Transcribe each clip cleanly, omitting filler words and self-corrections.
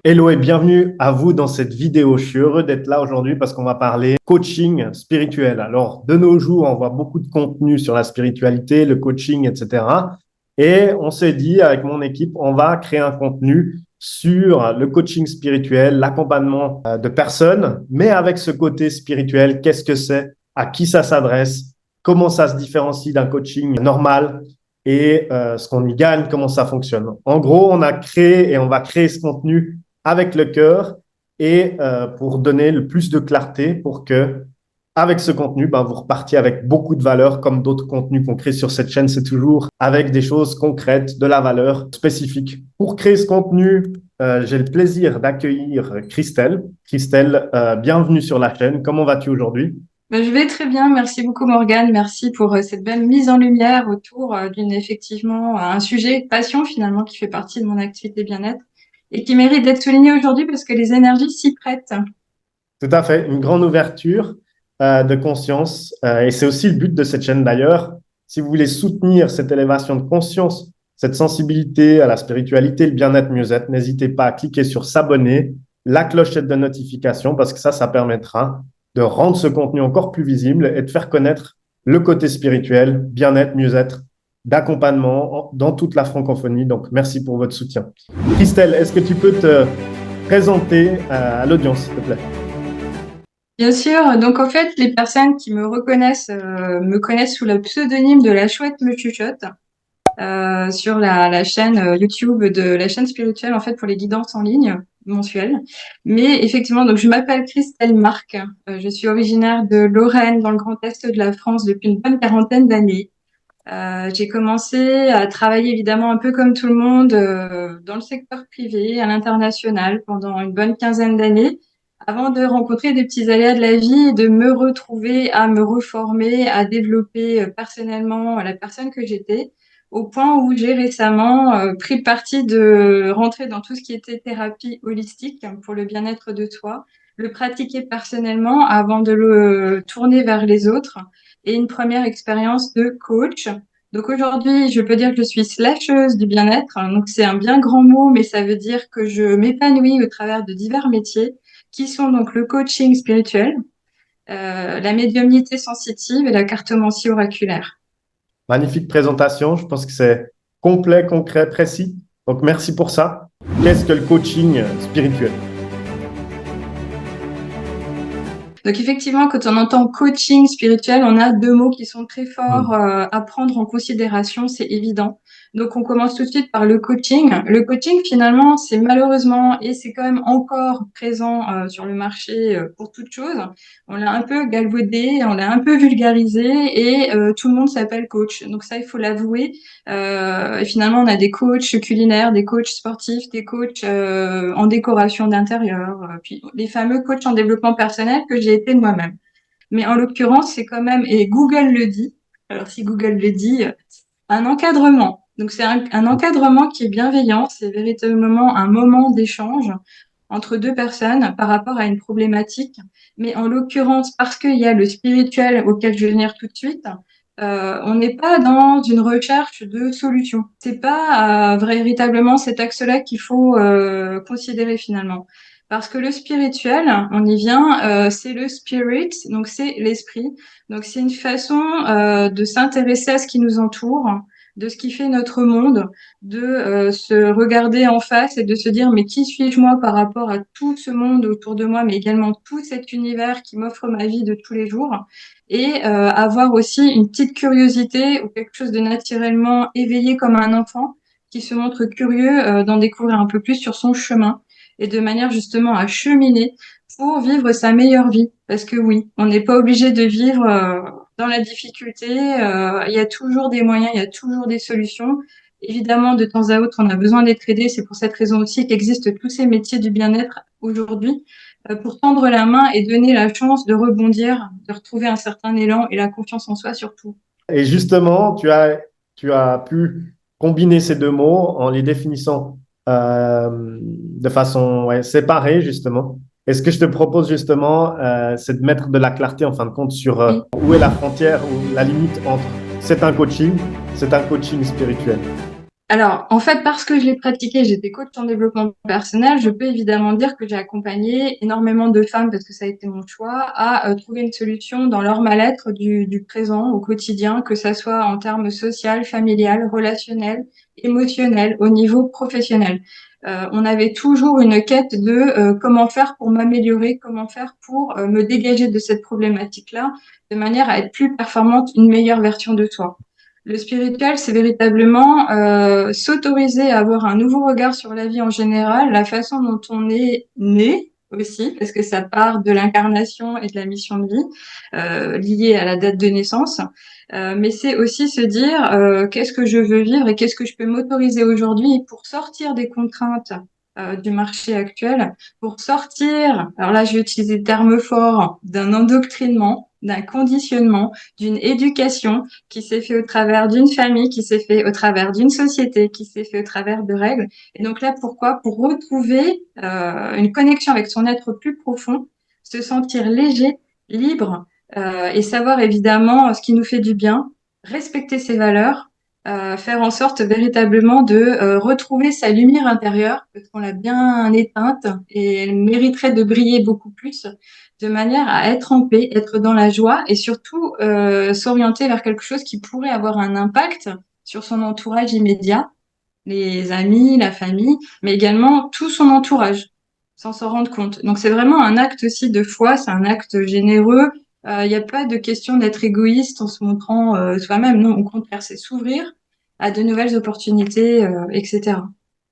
Hello et bienvenue à vous dans cette vidéo. Je suis heureux d'être là aujourd'hui parce qu'on va parler coaching spirituel. Alors, de nos jours, on voit beaucoup de contenu sur la spiritualité, le coaching, etc. Et on s'est dit avec mon équipe, on va créer un contenu sur le coaching spirituel, l'accompagnement de personnes, mais avec ce côté spirituel, qu'est-ce que c'est, à qui ça s'adresse, comment ça se différencie d'un coaching normal et ce qu'on y gagne, comment ça fonctionne. En gros, on a créé et on va créer ce contenu avec le cœur et pour donner le plus de clarté pour que, avec ce contenu, vous repartiez avec beaucoup de valeur, comme d'autres contenus qu'on crée sur cette chaîne, c'est toujours avec des choses concrètes, de la valeur spécifique. Pour créer ce contenu, j'ai le plaisir d'accueillir Christelle. Christelle, bienvenue sur la chaîne. Comment vas-tu aujourd'hui? Je vais très bien, merci beaucoup Morgane, merci pour cette belle mise en lumière autour effectivement un sujet de passion finalement qui fait partie de mon activité bien-être et qui mérite d'être souligné aujourd'hui parce que les énergies s'y prêtent. Tout à fait, une grande ouverture de conscience. Et c'est aussi le but de cette chaîne d'ailleurs. Si vous voulez soutenir cette élévation de conscience, cette sensibilité à la spiritualité, le bien-être, mieux-être, n'hésitez pas à cliquer sur s'abonner, la clochette de notification, parce que ça permettra de rendre ce contenu encore plus visible et de faire connaître le côté spirituel, bien-être, mieux-être, d'accompagnement dans toute la francophonie. Donc, merci pour votre soutien. Christelle, est-ce que tu peux te présenter à l'audience, s'il te plaît? Bien sûr, donc en fait les personnes qui me connaissent sous le pseudonyme de la chouette me chuchote sur la chaîne YouTube de la chaîne spirituelle en fait pour les guidances en ligne mensuelles. Mais effectivement, donc je m'appelle Christelle Marc, je suis originaire de Lorraine dans le Grand Est de la France depuis une bonne quarantaine d'années. J'ai commencé à travailler évidemment un peu comme tout le monde dans le secteur privé, à l'international pendant une bonne quinzaine d'années avant de rencontrer des petits aléas de la vie et de me retrouver à me reformer, à développer personnellement la personne que j'étais, au point où j'ai récemment pris le parti de rentrer dans tout ce qui était thérapie holistique pour le bien-être de soi, le pratiquer personnellement avant de le tourner vers les autres et une première expérience de coach. Donc aujourd'hui, je peux dire que je suis slasheuse du bien-être. Donc c'est un bien grand mot, mais ça veut dire que je m'épanouis au travers de divers métiers qui sont donc le coaching spirituel, la médiumnité sensitive et la cartomancie oraculaire. Magnifique présentation. Je pense que c'est complet, concret, précis. Donc, merci pour ça. Qu'est-ce que le coaching spirituel? Donc effectivement, quand on entend coaching spirituel, on a deux mots qui sont très forts Hmm. à prendre en considération, c'est évident. Donc on commence tout de suite par le coaching. Le coaching, finalement, c'est malheureusement, et c'est quand même encore présent sur le marché pour toute chose, on l'a un peu galvaudé, on l'a un peu vulgarisé et tout le monde s'appelle coach. Donc ça, il faut l'avouer. Et finalement, on a des coachs culinaires, des coachs sportifs, des coachs en décoration d'intérieur, puis les fameux coachs en développement personnel que j'ai été moi-même. Mais en l'occurrence, c'est quand même, et Google le dit, alors si Google le dit, un encadrement. Donc c'est un encadrement qui est bienveillant, c'est véritablement un moment d'échange entre deux personnes par rapport à une problématique. Mais en l'occurrence, parce qu'il y a le spirituel auquel je vais venir tout de suite, on n'est pas dans une recherche de solution. C'est pas véritablement cet axe-là qu'il faut considérer finalement. Parce que le spirituel, on y vient, c'est le spirit, donc c'est l'esprit. Donc c'est une façon de s'intéresser à ce qui nous entoure, de ce qui fait notre monde, de se regarder en face et de se dire mais qui suis-je moi par rapport à tout ce monde autour de moi, mais également tout cet univers qui m'offre ma vie de tous les jours, et avoir aussi une petite curiosité ou quelque chose de naturellement éveillé comme un enfant qui se montre curieux d'en découvrir un peu plus sur son chemin et de manière justement à cheminer pour vivre sa meilleure vie. Parce que oui, on n'est pas obligé de vivre dans la difficulté. Il y a toujours des moyens, il y a toujours des solutions. Évidemment, de temps à autre, on a besoin d'être aidé. C'est pour cette raison aussi qu'existent tous ces métiers du bien-être aujourd'hui pour tendre la main et donner la chance de rebondir, de retrouver un certain élan et la confiance en soi surtout. Et justement, tu as pu combiner ces deux mots en les définissant de façon séparée, justement. Et ce que je te propose, justement, c'est de mettre de la clarté, en fin de compte, sur Oui. où est la frontière ou la limite entre c'est un coaching spirituel. Alors, en fait, parce que je l'ai pratiqué, j'étais coach en développement personnel, je peux évidemment dire que j'ai accompagné énormément de femmes, parce que ça a été mon choix, à trouver une solution dans leur mal-être du présent, au quotidien, que ça soit en termes social, familial, relationnel, émotionnel, au niveau professionnel. On avait toujours une quête de comment faire pour m'améliorer, comment faire pour me dégager de cette problématique-là, de manière à être plus performante, une meilleure version de soi. Le spirituel, c'est véritablement s'autoriser à avoir un nouveau regard sur la vie en général, la façon dont on est né aussi, parce que ça part de l'incarnation et de la mission de vie liée à la date de naissance. Mais c'est aussi se dire qu'est-ce que je veux vivre et qu'est-ce que je peux m'autoriser aujourd'hui pour sortir des contraintes du marché actuel, pour sortir, alors là je vais utiliser le terme fort, d'un endoctrinement, d'un conditionnement, d'une éducation qui s'est fait au travers d'une famille, qui s'est fait au travers d'une société, qui s'est fait au travers de règles. Et donc là, pourquoi? Pour retrouver une connexion avec son être plus profond, se sentir léger, libre, et savoir évidemment ce qui nous fait du bien, respecter ses valeurs, faire en sorte véritablement de retrouver sa lumière intérieure, parce qu'on l'a bien éteinte et elle mériterait de briller beaucoup plus, de manière à être en paix, être dans la joie et surtout s'orienter vers quelque chose qui pourrait avoir un impact sur son entourage immédiat, les amis, la famille, mais également tout son entourage, sans s'en rendre compte. Donc c'est vraiment un acte aussi de foi, c'est un acte généreux. Il n'y a pas de question d'être égoïste en se montrant soi-même. Non, au contraire, c'est s'ouvrir à de nouvelles opportunités, etc.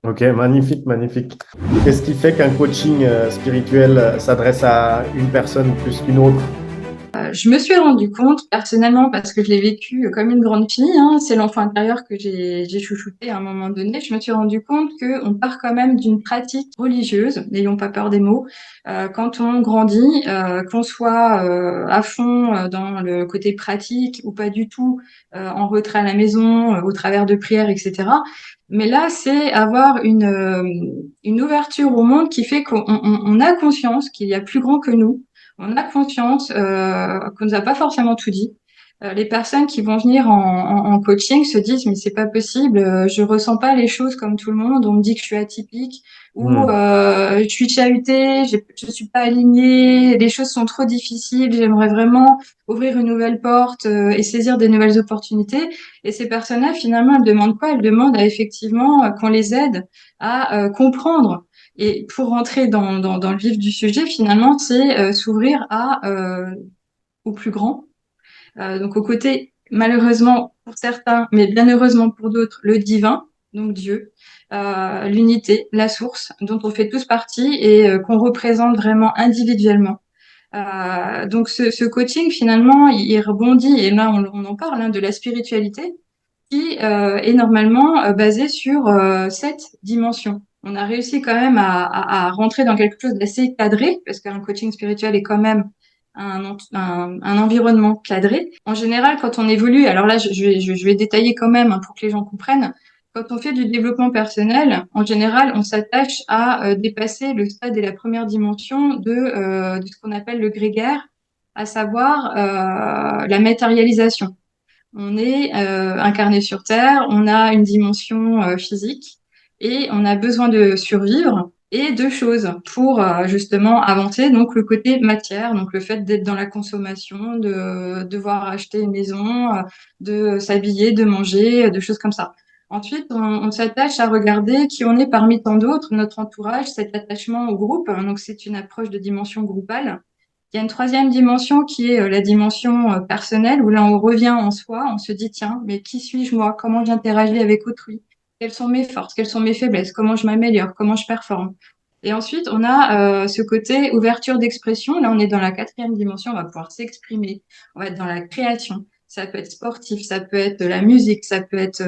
Ok, magnifique, magnifique. Qu'est-ce qui fait qu'un coaching spirituel s'adresse à une personne plus qu'une autre? Je me suis rendu compte personnellement parce que je l'ai vécu comme une grande fille, hein, c'est l'enfant intérieur que j'ai chouchouté à un moment donné. Je me suis rendu compte que on part quand même d'une pratique religieuse, n'ayons pas peur des mots, quand on grandit, qu'on soit à fond dans le côté pratique ou pas du tout, en retrait à la maison, au travers de prières, etc. Mais là, c'est avoir une ouverture au monde qui fait qu'on a conscience qu'il y a plus grand que nous, on a conscience qu'on nous a pas forcément tout dit. Les personnes qui vont venir en coaching se disent mais c'est pas possible, je ressens pas les choses comme tout le monde. On me dit que je suis atypique ou Hmm. je suis chahutée, je suis pas alignée, les choses sont trop difficiles. J'aimerais vraiment ouvrir une nouvelle porte et saisir des nouvelles opportunités. Et ces personnes-là, finalement, elles demandent quoi? Elles demandent à, effectivement qu'on les aide à comprendre. Et pour rentrer dans le vif du sujet, finalement, c'est s'ouvrir au plus grand. Donc au côté, malheureusement pour certains, mais bien heureusement pour d'autres, le divin, donc Dieu, l'unité, la source, dont on fait tous partie et qu'on représente vraiment individuellement. Donc ce coaching, finalement, il rebondit, et là on en parle, hein, de la spiritualité, qui est normalement basé sur 7 dimensions. On a réussi quand même à rentrer dans quelque chose d'assez cadré, parce qu'un coaching spirituel est quand même un environnement cadré. En général, quand on évolue, alors là, je vais détailler quand même, hein, pour que les gens comprennent. Quand on fait du développement personnel, en général, on s'attache à dépasser le stade et la première dimension de ce qu'on appelle le grégaire, à savoir la matérialisation. On est incarné sur Terre, on a une dimension physique et on a besoin de survivre et de choses pour justement avancer. Donc le côté matière, donc le fait d'être dans la consommation, de devoir acheter une maison, de s'habiller, de manger, de choses comme ça. Ensuite, on s'attache à regarder qui on est parmi tant d'autres, notre entourage, cet attachement au groupe. Donc c'est une approche de dimension groupale. Il y a une troisième dimension qui est la dimension personnelle, où là on revient en soi, on se dit tiens, mais qui suis-je moi? Comment j'interagis avec autrui? Quelles sont mes forces? Quelles sont mes faiblesses? Comment je m'améliore? Comment je performe? Et ensuite, on a ce côté ouverture d'expression. Là, on est dans la quatrième dimension, on va pouvoir s'exprimer. On va être dans la création. Ça peut être sportif, ça peut être de la musique, ça peut être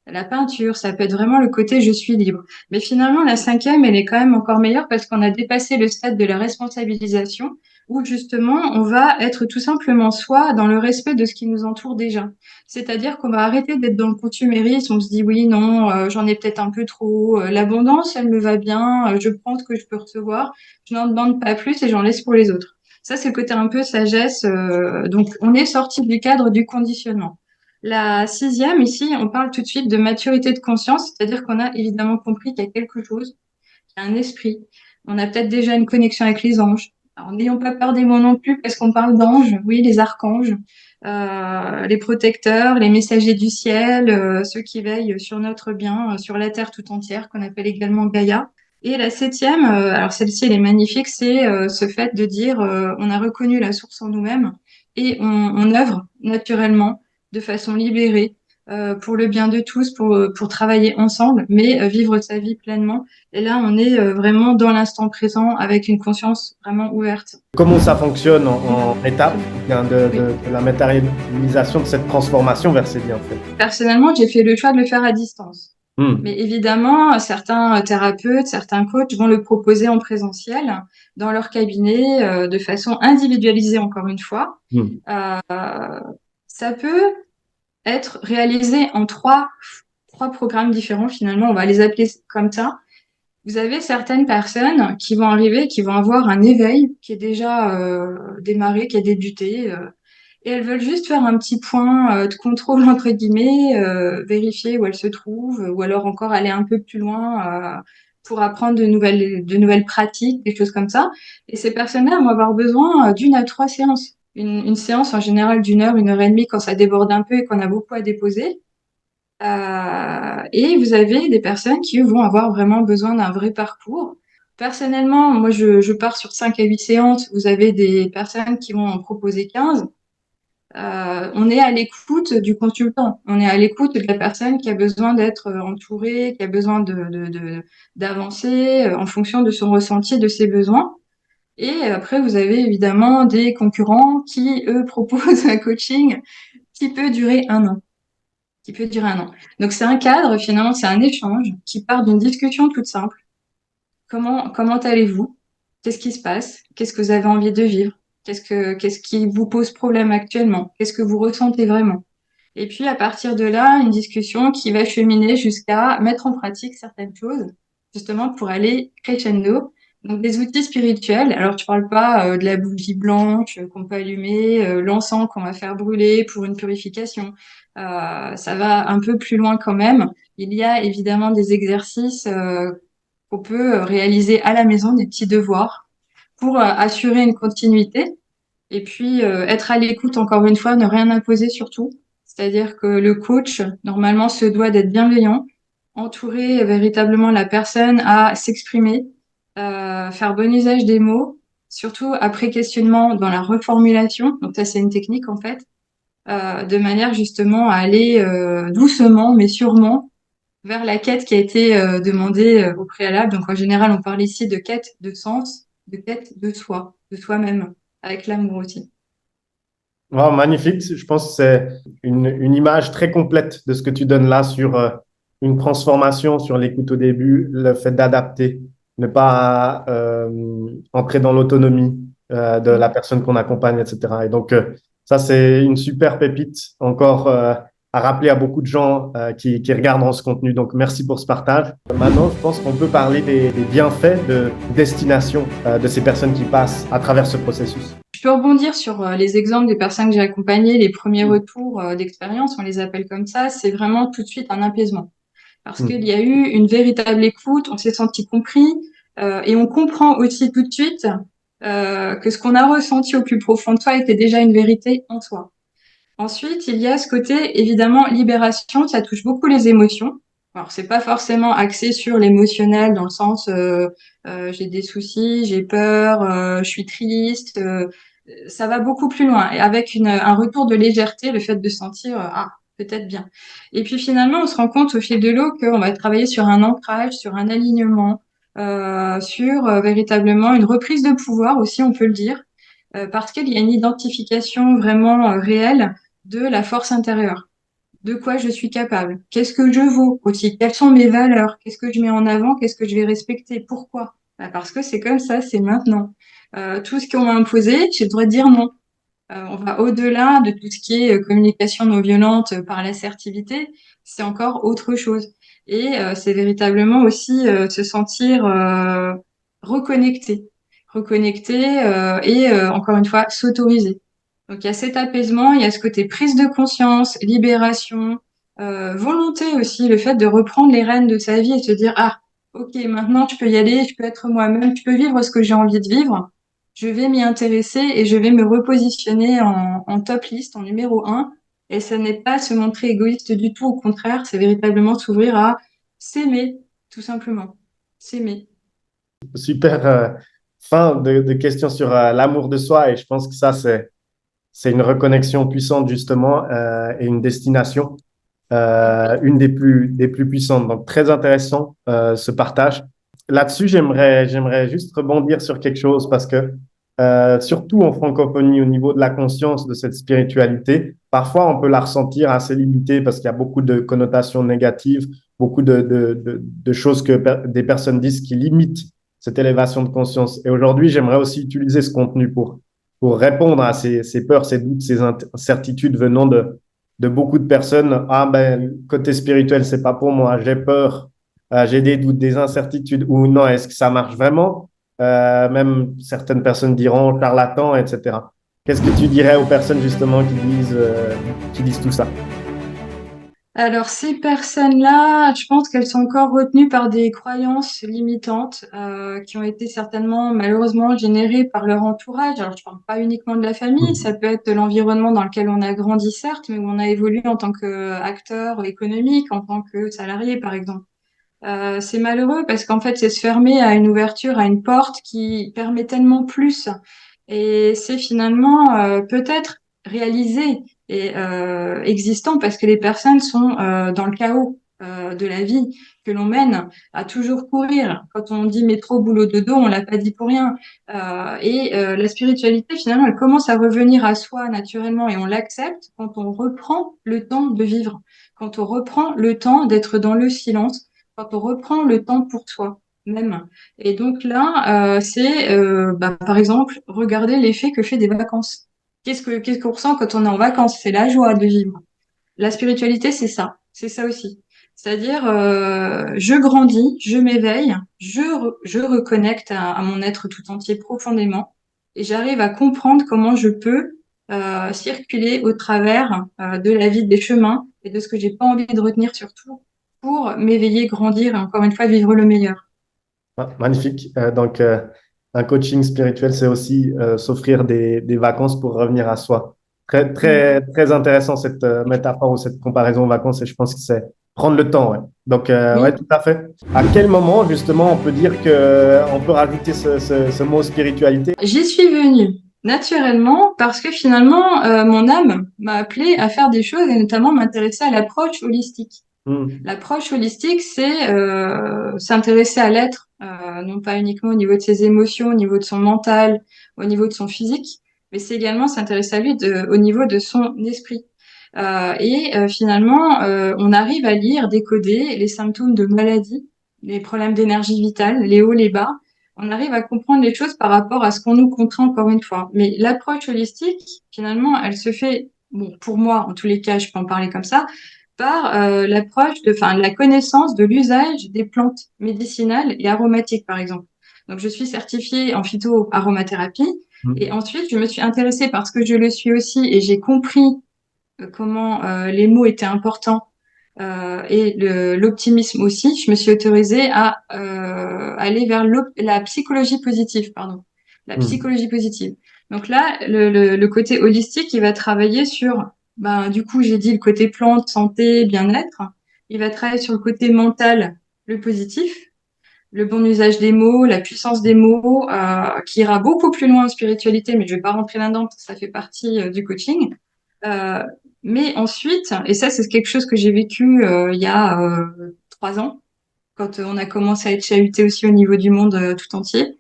la peinture, ça peut être vraiment le côté je suis libre. Mais finalement, la cinquième, elle est quand même encore meilleure parce qu'on a dépassé le stade de la responsabilisation où justement on va être tout simplement soi dans le respect de ce qui nous entoure déjà. C'est-à-dire qu'on va arrêter d'être dans le consumérisme, on se dit oui, non, j'en ai peut-être un peu trop, l'abondance, elle me va bien, je prends ce que je peux recevoir, je n'en demande pas plus et j'en laisse pour les autres. Ça, c'est le côté un peu sagesse. Donc, on est sorti du cadre du conditionnement. La sixième, ici, on parle tout de suite de maturité de conscience, c'est-à-dire qu'on a évidemment compris qu'il y a quelque chose, qu'il y a un esprit. On a peut-être déjà une connexion avec les anges. Alors, n'ayons pas peur des mots non plus, parce qu'on parle d'anges, oui, les archanges, les protecteurs, les messagers du ciel, ceux qui veillent sur notre bien, sur la terre tout entière, qu'on appelle également Gaïa. Et la septième, alors celle-ci, elle est magnifique, c'est ce fait de dire on a reconnu la source en nous-mêmes et on œuvre naturellement, de façon libérée, pour le bien de tous, pour travailler ensemble, mais vivre sa vie pleinement. Et là, on est vraiment dans l'instant présent avec une conscience vraiment ouverte. Comment ça fonctionne en étapes, bien, Oui. de la matérialisation de cette transformation vers ces bienfaits? Personnellement, j'ai fait le choix de le faire à distance. Hmm. Mais évidemment, certains thérapeutes, certains coachs vont le proposer en présentiel dans leur cabinet de façon individualisée, encore une fois. Hmm. Euh, Ça peut être réalisé en trois programmes différents, finalement, on va les appeler comme ça. Vous avez certaines personnes qui vont arriver, qui vont avoir un éveil qui est déjà démarré, qui a débuté, et elles veulent juste faire un petit point de contrôle, entre guillemets, vérifier où elles se trouvent, ou alors encore aller un peu plus loin pour apprendre de nouvelles pratiques, des choses comme ça. Et ces personnes-là vont avoir besoin d'une à trois séances. Une séance en général d'une heure et demie quand ça déborde un peu et qu'on a beaucoup à déposer. Et vous avez des personnes qui vont avoir vraiment besoin d'un vrai parcours. Personnellement, moi, je pars sur 5 à 8 séances. Vous avez des personnes qui vont en proposer 15. On est à l'écoute du consultant. On est à l'écoute de la personne qui a besoin d'être entourée, qui a besoin d'avancer en fonction de son ressenti, de ses besoins. Et après, vous avez évidemment des concurrents qui, eux, proposent un coaching qui peut durer un an qui peut durer un an. Donc c'est un cadre, finalement, c'est un échange qui part d'une discussion toute simple. Comment allez-vous? Qu'est-ce qui se passe? Qu'est-ce que vous avez envie de vivre? Qu'est-ce qui vous pose problème actuellement? Qu'est-ce que vous ressentez vraiment? Et puis à partir de là, une discussion qui va cheminer jusqu'à mettre en pratique certaines choses, justement pour aller crescendo. Donc des outils spirituels. Alors tu parles pas de la bougie blanche qu'on peut allumer, l'encens qu'on va faire brûler pour une purification. Ça va un peu plus loin quand même. Il y a évidemment des exercices qu'on peut réaliser à la maison, des petits devoirs pour assurer une continuité. Et puis, être à l'écoute, encore une fois, ne rien imposer surtout. C'est-à-dire que le coach, normalement, se doit d'être bienveillant, entourer véritablement la personne à s'exprimer, faire bon usage des mots, surtout après questionnement dans la reformulation. Donc ça, c'est une technique, en fait, de manière justement à aller doucement, mais sûrement, vers la quête qui a été demandée au préalable. Donc en général, on parle ici de quête de sens, de quête de soi, de soi-même, avec l'amour aussi. Wow, magnifique. Je pense que c'est une image très complète de ce que tu donnes là sur une transformation, sur l'écoute au début, le fait d'adapter, ne pas entrer dans l'autonomie de la personne qu'on accompagne, etc. Et donc, ça, c'est une super pépite encore à rappeler à beaucoup de gens qui regardent ce contenu. Donc, merci pour ce partage. Maintenant, je pense qu'on peut parler des bienfaits de destination de ces personnes qui passent à travers ce processus. Je peux rebondir sur les exemples des personnes que j'ai accompagnées, les premiers retours d'expérience, on les appelle comme ça, c'est vraiment tout de suite un apaisement. Parce qu'il Hmm. y a eu une véritable écoute, on s'est senti compris, et on comprend aussi tout de suite que ce qu'on a ressenti au plus profond de soi était déjà une vérité en soi. Ensuite, il y a ce côté, évidemment, libération, ça touche beaucoup les émotions. Alors, c'est pas forcément axé sur l'émotionnel dans le sens j'ai des soucis, j'ai peur, je suis triste. Ça va beaucoup plus loin. Et avec un retour de légèreté, le fait de sentir ah, peut-être bien. Et puis finalement, on se rend compte au fil de l'eau qu'on va travailler sur un ancrage, sur un alignement, sur véritablement une reprise de pouvoir aussi, on peut le dire, parce qu'il y a une identification vraiment réelle de la force intérieure. De quoi je suis capable? Qu'est-ce que je vaux aussi? Quelles sont mes valeurs? Qu'est-ce que je mets en avant? Qu'est-ce que je vais respecter? Pourquoi? Bah, parce que c'est comme ça, c'est maintenant. Tout ce qu'on m'a imposé, j'ai le droit de dire non. On va au-delà de tout ce qui est communication non violente par l'assertivité. C'est encore autre chose. Et c'est véritablement aussi se sentir reconnecté. Reconnecté et encore une fois, s'autoriser. Donc il y a cet apaisement, il y a ce côté prise de conscience, libération, volonté aussi, le fait de reprendre les rênes de sa vie et se dire ah ok maintenant je peux y aller, je peux être moi-même, je peux vivre ce que j'ai envie de vivre, je vais m'y intéresser et je vais me repositionner en top liste, en numéro un. Et ce n'est pas se montrer égoïste du tout, au contraire, c'est véritablement s'ouvrir à s'aimer, tout simplement, s'aimer. Super fin de questions sur l'amour de soi et je pense que ça, c'est une reconnexion puissante justement et une destination, une des plus puissantes. Donc très intéressant ce partage. Là-dessus, j'aimerais juste rebondir sur quelque chose parce que surtout en francophonie, au niveau de la conscience de cette spiritualité, parfois on peut la ressentir assez limitée parce qu'il y a beaucoup de connotations négatives, beaucoup de choses que des personnes disent qui limitent cette élévation de conscience. Et aujourd'hui, j'aimerais aussi utiliser ce contenu pour répondre à ces peurs, ces doutes, ces incertitudes venant de beaucoup de personnes. Ah ben, côté spirituel, c'est pas pour moi, j'ai peur, j'ai des doutes, des incertitudes, ou non, est-ce que ça marche vraiment? Même certaines personnes diront charlatan, etc. Qu'est-ce que tu dirais aux personnes justement qui disent tout ça? Alors, ces personnes-là, je pense qu'elles sont encore retenues par des croyances limitantes qui ont été certainement malheureusement générées par leur entourage. Alors, je parle pas uniquement de la famille, ça peut être de l'environnement dans lequel on a grandi, certes, mais où on a évolué en tant qu'acteur économique, en tant que salarié, par exemple. C'est malheureux parce qu'en fait, c'est se fermer à une ouverture, à une porte qui permet tellement plus. Et c'est finalement peut-être réalisé et existant parce que les personnes sont dans le chaos de la vie que l'on mène à toujours courir. Quand on dit métro, boulot, dodo, on l'a pas dit pour rien. La spiritualité, finalement, elle commence à revenir à soi naturellement et on l'accepte quand on reprend le temps de vivre, quand on reprend le temps d'être dans le silence, quand on reprend le temps pour soi même. Et donc là, c'est par exemple regarder l'effet que fait des vacances. Qu'est-ce qu'on ressent quand on est en vacances? C'est la joie de vivre. La spiritualité, c'est ça aussi. C'est-à-dire, je grandis, je m'éveille, je reconnecte à mon être tout entier profondément, et j'arrive à comprendre comment je peux circuler au travers de la vie, des chemins et de ce que j'ai pas envie de retenir surtout pour m'éveiller, grandir et encore une fois vivre le meilleur. Ah, magnifique. Un coaching spirituel, c'est aussi s'offrir des vacances pour revenir à soi. Très, Mm. très, très intéressant cette métaphore ou cette comparaison vacances et je pense que c'est prendre le temps. Ouais. Ouais, Oui, tout à fait. À quel moment, justement, on peut dire que on peut rajouter ce mot spiritualité? j'y suis venue naturellement parce que finalement, mon âme m'a appelée à faire des choses et notamment m'intéresser à l'approche holistique. Hmm, L'approche holistique, c'est s'intéresser à l'être, non pas uniquement au niveau de ses émotions, au niveau de son mental, au niveau de son physique, mais c'est également s'intéresser à lui au niveau de son esprit. Finalement, on arrive à lire, décoder les symptômes de maladie, les problèmes d'énergie vitale, les hauts, les bas. On arrive à comprendre les choses par rapport à ce qu'on nous contraint encore une fois. Mais l'approche holistique, finalement, elle se fait, bon, pour moi, en tous les cas, je peux en parler comme ça, par la connaissance de l'usage des plantes médicinales et aromatiques, par exemple. Donc, je suis certifiée en phytoaromathérapie et hmm, ensuite, je me suis intéressée parce que je le suis aussi et j'ai compris comment les mots étaient importants l'optimisme aussi. Je me suis autorisée à aller vers la psychologie positive, pardon, la hmm. psychologie positive. Donc là, le côté holistique, il va travailler sur, ben, du coup, j'ai dit le côté plante, santé, bien-être. Il va travailler sur le côté mental, le positif, le bon usage des mots, la puissance des mots, qui ira beaucoup plus loin en spiritualité, mais je vais pas rentrer là-dedans parce que ça fait partie du coaching. Euh, mais ensuite, et ça c'est quelque chose que j'ai vécu il y a 3 ans, quand on a commencé à être chahuté aussi au niveau du monde tout entier,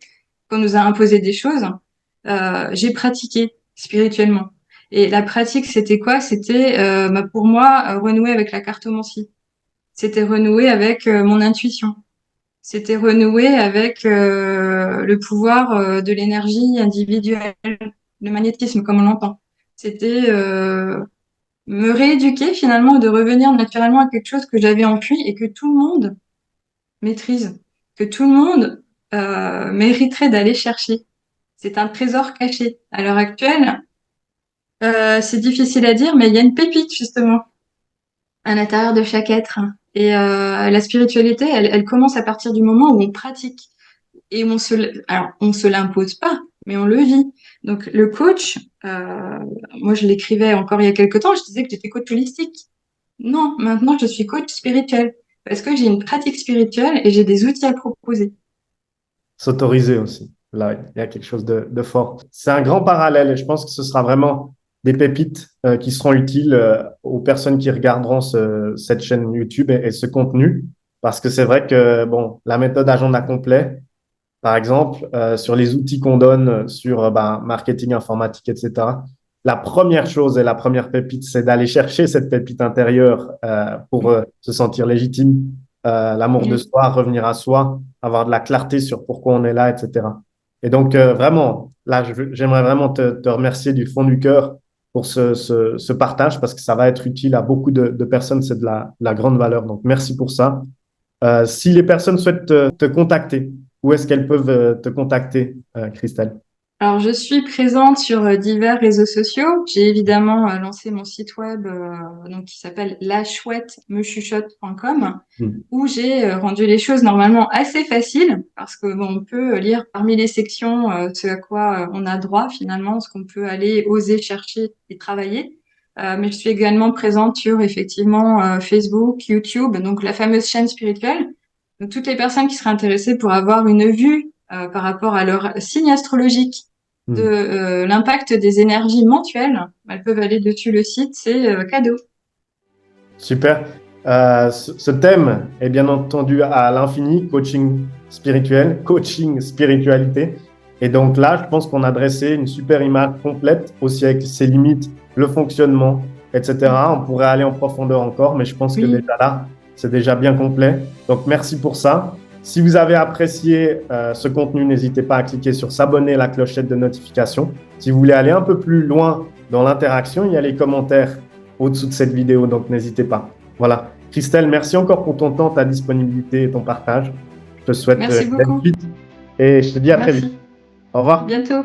qu'on nous a imposé des choses, j'ai pratiqué spirituellement. Et la pratique, c'était quoi? C'était pour moi renouer avec la cartomancie. C'était renouer avec mon intuition. C'était renouer avec le pouvoir de l'énergie individuelle, le magnétisme comme on l'entend. C'était me rééduquer finalement, de revenir naturellement à quelque chose que j'avais enfui et que tout le monde maîtrise, que tout le monde mériterait d'aller chercher. C'est un trésor caché. À l'heure actuelle, C'est difficile à dire, mais il y a une pépite justement à l'intérieur de chaque être. Et la spiritualité, elle commence à partir du moment où on pratique. Et alors, on se l'impose pas, mais on le vit. Donc, le coach, moi, je l'écrivais encore il y a quelque temps, je disais que j'étais coach holistique. Non, maintenant, je suis coach spirituel parce que j'ai une pratique spirituelle et j'ai des outils à proposer. S'autoriser aussi. Là, il y a quelque chose de fort. C'est un grand parallèle et je pense que ce sera vraiment des pépites qui seront utiles aux personnes qui regarderont cette chaîne YouTube et ce contenu. Parce que c'est vrai que, bon, la méthode agenda complet, par exemple, sur les outils qu'on donne sur marketing informatique, etc. La première chose et la première pépite, c'est d'aller chercher cette pépite intérieure pour se sentir légitime, l'amour de Oui. soi, revenir à soi, avoir de la clarté sur pourquoi on est là, etc. Et donc, vraiment, là, j'aimerais vraiment te remercier du fond du cœur pour ce partage parce que ça va être utile à beaucoup de personnes. C'est de la grande valeur. Donc, merci pour ça. Si les personnes souhaitent te contacter, où est-ce qu'elles peuvent te contacter, Christelle? Alors, je suis présente sur divers réseaux sociaux. J'ai évidemment lancé mon site web donc qui s'appelle lachouettemechuchote.com Hmm. où j'ai rendu les choses normalement assez faciles parce que bon, on peut lire parmi les sections ce à quoi on a droit finalement, ce qu'on peut aller oser chercher et travailler. Mais je suis également présente sur effectivement Facebook, YouTube, donc la fameuse chaîne spirituelle. Donc toutes les personnes qui seraient intéressées pour avoir une vue par rapport à leur signe astrologique de Hmm. l'impact des énergies mensuelles, elles peuvent aller dessus le site, c'est cadeau. Super. Ce thème est bien entendu à l'infini, coaching spiritualité. Et donc là, je pense qu'on a dressé une super image complète, aussi avec ses limites, le fonctionnement, etc. On pourrait aller en profondeur encore, mais je pense que Oui, déjà là, c'est déjà bien complet. Donc merci pour ça. Si vous avez apprécié ce contenu, n'hésitez pas à cliquer sur s'abonner, la clochette de notification. Si vous voulez aller un peu plus loin dans l'interaction, il y a les commentaires au-dessous de cette vidéo, donc n'hésitez pas. Voilà. Christelle, merci encore pour ton temps, ta disponibilité et ton partage. Je te souhaite merci une belle beaucoup. suite et je te dis à très vite. Merci. Au revoir. Bientôt.